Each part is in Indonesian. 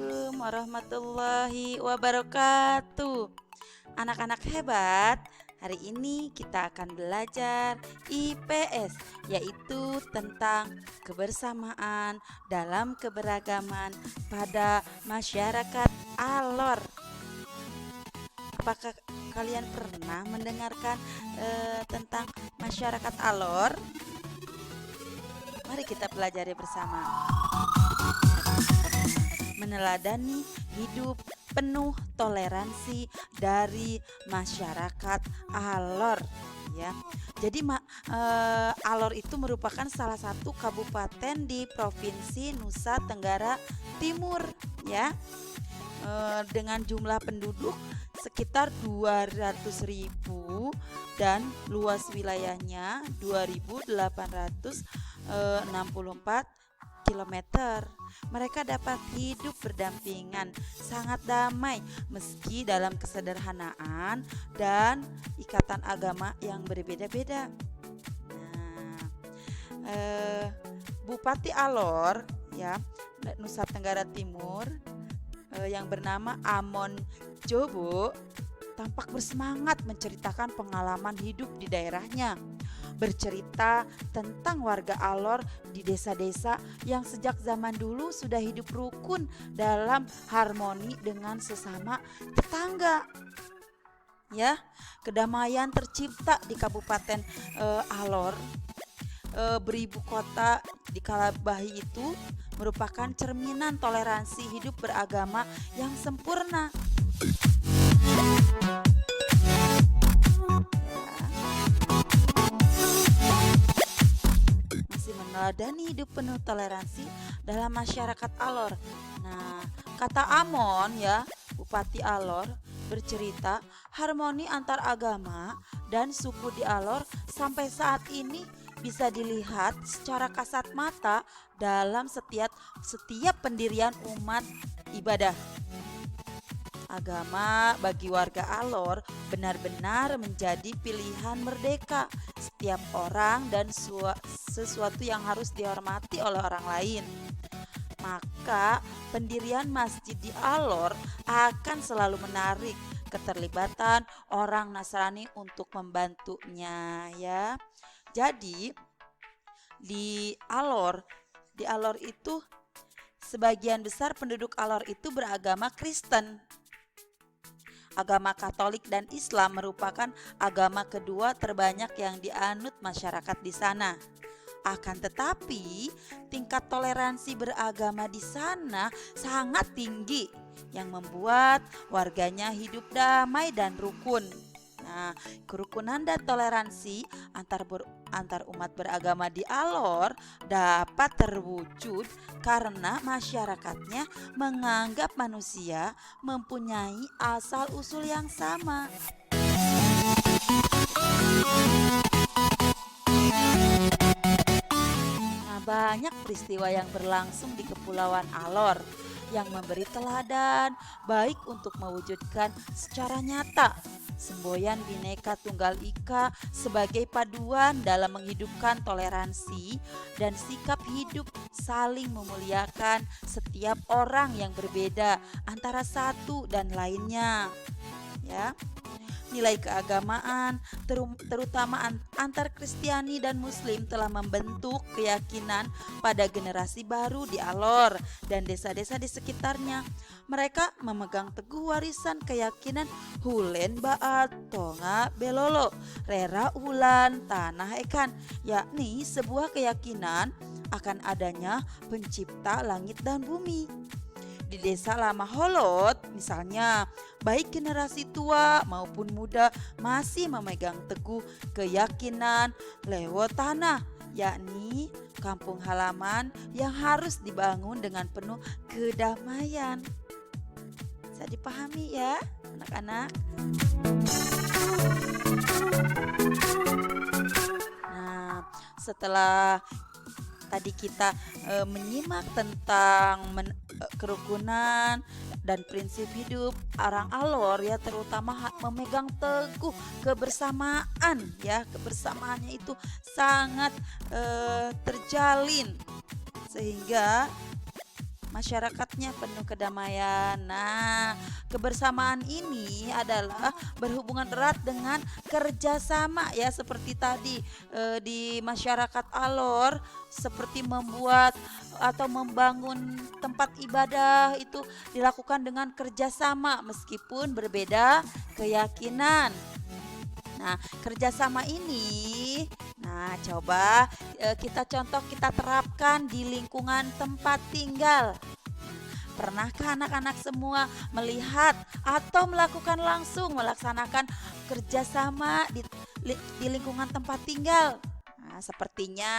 Assalamualaikum warahmatullahi wabarakatuh. Anak-anak hebat, hari ini kita akan belajar IPS, yaitu tentang kebersamaan dalam keberagaman pada masyarakat Alor. Apakah kalian pernah mendengarkan tentang masyarakat Alor? Mari kita pelajari bersama. Meneladani hidup penuh toleransi dari masyarakat Alor, ya. Jadi Alor itu merupakan salah satu kabupaten di Provinsi Nusa Tenggara Timur, ya. Dengan jumlah penduduk sekitar 200.000 dan luas wilayahnya 2.864 kilometer. Mereka dapat hidup berdampingan, sangat damai meski dalam kesederhanaan dan ikatan agama yang berbeda-beda. Bupati Alor, ya, Nusa Tenggara Timur, yang bernama Amon Jobo tampak bersemangat menceritakan pengalaman hidup di daerahnya. Bercerita tentang warga Alor di desa-desa yang sejak zaman dulu sudah hidup rukun dalam harmoni dengan sesama tetangga. Ya, kedamaian tercipta di Kabupaten Alor, beribu kota di Kalabahi itu merupakan cerminan toleransi hidup beragama yang sempurna. Meneladani hidup penuh toleransi dalam masyarakat Alor. Nah, kata Amon, ya, Bupati Alor, bercerita harmoni antar agama dan suku di Alor sampai saat ini bisa dilihat secara kasat mata dalam setiap pendirian umat ibadah. Agama bagi warga Alor benar-benar menjadi pilihan merdeka setiap orang dan sesuatu yang harus dihormati oleh orang lain. Maka pendirian masjid di Alor akan selalu menarik keterlibatan orang Nasrani untuk membantunya, ya. Jadi di Alor itu sebagian besar penduduk Alor itu beragama Kristen. Agama Katolik dan Islam merupakan agama kedua terbanyak yang dianut masyarakat di sana. Akan tetapi, tingkat toleransi beragama di sana sangat tinggi yang membuat warganya hidup damai dan rukun. Nah, kerukunan dan toleransi antar umat beragama di Alor dapat terwujud karena masyarakatnya menganggap manusia mempunyai asal-usul yang sama. Nah, banyak peristiwa yang berlangsung di Kepulauan Alor yang memberi teladan baik untuk mewujudkan secara nyata semboyan Bhinneka Tunggal Ika sebagai paduan dalam menghidupkan toleransi dan sikap hidup saling memuliakan setiap orang yang berbeda antara satu dan lainnya, ya. Nilai keagamaan terutama antar Kristiani dan Muslim telah membentuk keyakinan pada generasi baru di Alor dan desa-desa di sekitarnya. Mereka memegang teguh warisan keyakinan Hulen Baat Tonga Belolo Rera Ulan Tanah Ekan, yakni sebuah keyakinan akan adanya pencipta langit dan bumi. Di desa Lama Holot misalnya, baik generasi tua maupun muda masih memegang teguh keyakinan lewat tanah, yakni kampung halaman yang harus dibangun dengan penuh kedamaian. Bisa dipahami ya, anak-anak? Nah, setelah tadi kita menyimak tentang kerukunan dan prinsip hidup orang Alor, ya, terutama memegang teguh kebersamaan, ya. Kebersamaannya itu sangat terjalin sehingga masyarakatnya penuh kedamaian. Nah, kebersamaan ini adalah berhubungan erat dengan kerjasama ya seperti tadi di masyarakat Alor seperti membuat atau membangun tempat ibadah itu dilakukan dengan kerjasama meskipun berbeda keyakinan. Nah, kerjasama ini, nah coba kita terapkan di lingkungan tempat tinggal. Pernahkah anak-anak semua melihat atau melakukan langsung melaksanakan kerjasama di lingkungan tempat tinggal? Nah, sepertinya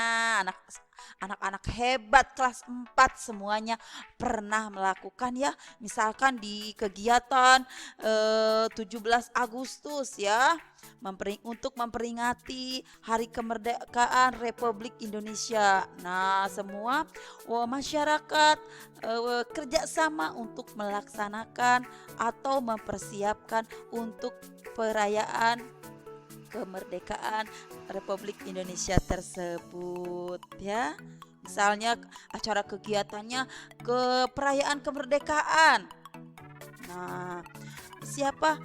anak-anak hebat kelas 4 semuanya pernah melakukan ya. Misalkan di kegiatan 17 Agustus ya, untuk memperingati Hari Kemerdekaan Republik Indonesia. Nah, semua masyarakat kerjasama untuk melaksanakan atau mempersiapkan untuk perayaan kemerdekaan Republik Indonesia tersebut ya. Misalnya acara kegiatannya ke perayaan kemerdekaan. Nah, siapa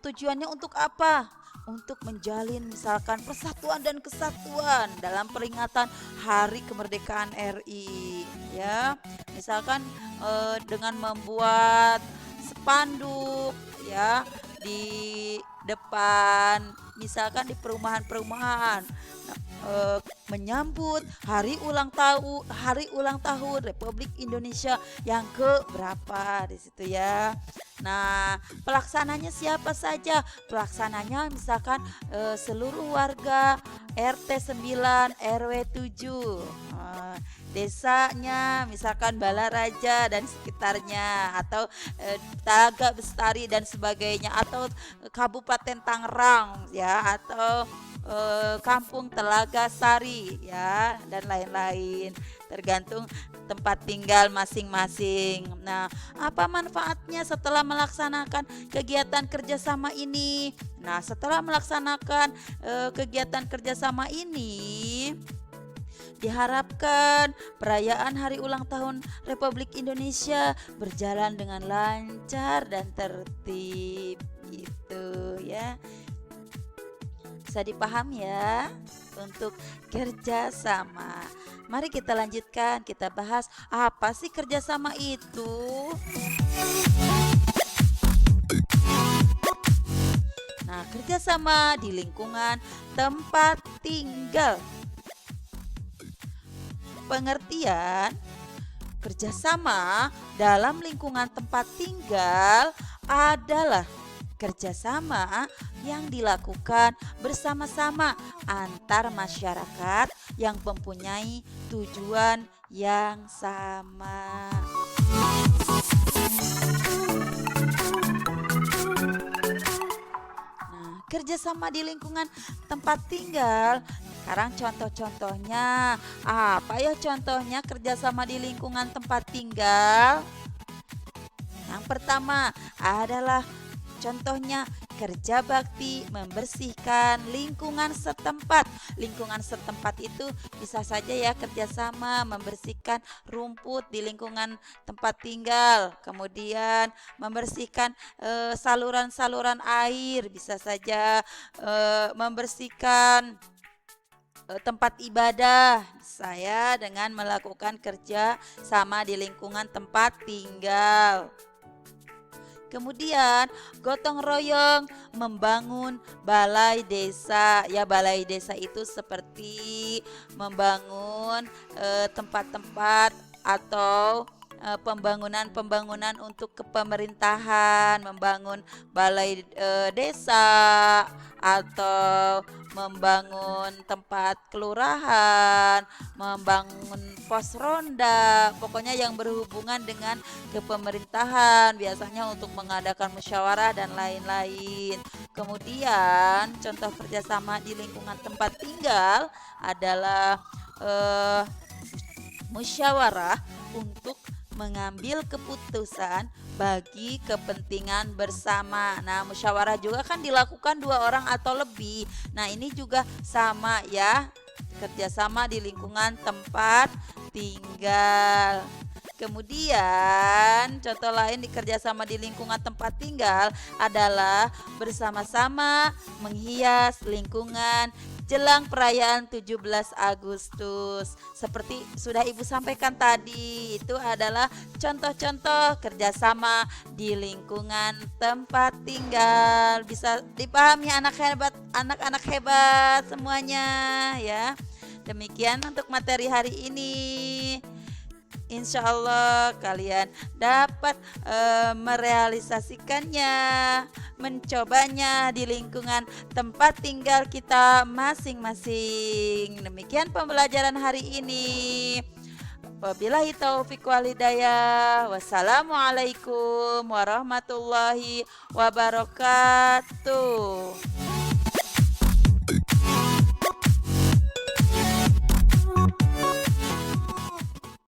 tujuannya untuk apa? Untuk menjalin misalkan persatuan dan kesatuan dalam peringatan Hari Kemerdekaan RI ya. Misalkan dengan membuat spanduk ya di depan misalkan di perumahan-perumahan menyambut hari ulang tahun Republik Indonesia yang ke berapa di situ ya. Nah, pelaksananya siapa saja? Pelaksananya misalkan seluruh warga RT 9 RW 7. Desanya misalkan Balaraja dan sekitarnya atau Talaga Bestari dan sebagainya atau Kabupaten Tangerang ya atau Kampung Telaga Sari ya dan lain-lain tergantung tempat tinggal masing-masing. Nah, apa manfaatnya setelah melaksanakan kegiatan kerjasama ini? Nah, setelah melaksanakan kegiatan kerjasama ini diharapkan perayaan hari ulang tahun Republik Indonesia berjalan dengan lancar dan tertib gitu ya. Bisa dipahami ya untuk kerjasama. Mari kita lanjutkan, kita bahas apa sih kerjasama itu. Nah, kerjasama di lingkungan tempat tinggal. Pengertian kerjasama dalam lingkungan tempat tinggal adalah kerjasama yang dilakukan bersama-sama antar masyarakat yang mempunyai tujuan yang sama. Nah, kerjasama di lingkungan tempat tinggal. Sekarang contoh-contohnya, apa ya contohnya kerjasama di lingkungan tempat tinggal? Yang pertama adalah contohnya kerja bakti membersihkan lingkungan setempat. Lingkungan setempat itu bisa saja ya kerjasama membersihkan rumput di lingkungan tempat tinggal. Kemudian membersihkan saluran-saluran air, bisa saja membersihkan tempat ibadah saya dengan melakukan kerja sama di lingkungan tempat tinggal. Kemudian gotong royong membangun balai desa. Ya, balai desa itu seperti membangun tempat-tempat atau pembangunan untuk kepemerintahan, membangun balai desa atau membangun tempat kelurahan, membangun pos ronda, pokoknya yang berhubungan dengan kepemerintahan, biasanya untuk mengadakan musyawarah dan lain-lain. Kemudian contoh kerjasama di lingkungan tempat tinggal adalah musyawarah untuk mengambil keputusan bagi kepentingan bersama. Nah, musyawarah juga kan dilakukan 2 orang atau lebih. Nah, ini juga sama ya, kerjasama di lingkungan tempat tinggal. Kemudian, contoh lain di kerjasama di lingkungan tempat tinggal adalah bersama-sama menghias lingkungan jelang perayaan 17 Agustus. Seperti sudah Ibu sampaikan tadi, itu adalah contoh-contoh kerjasama di lingkungan tempat tinggal. Bisa dipahami anak-anak hebat semuanya ya. Demikian untuk materi hari ini. Insya Allah kalian dapat merealisasikannya, mencobanya di lingkungan tempat tinggal kita masing-masing. Demikian pembelajaran hari ini. Wabillahi taufiq wal hidayah. Wassalamualaikum warahmatullahi wabarakatuh.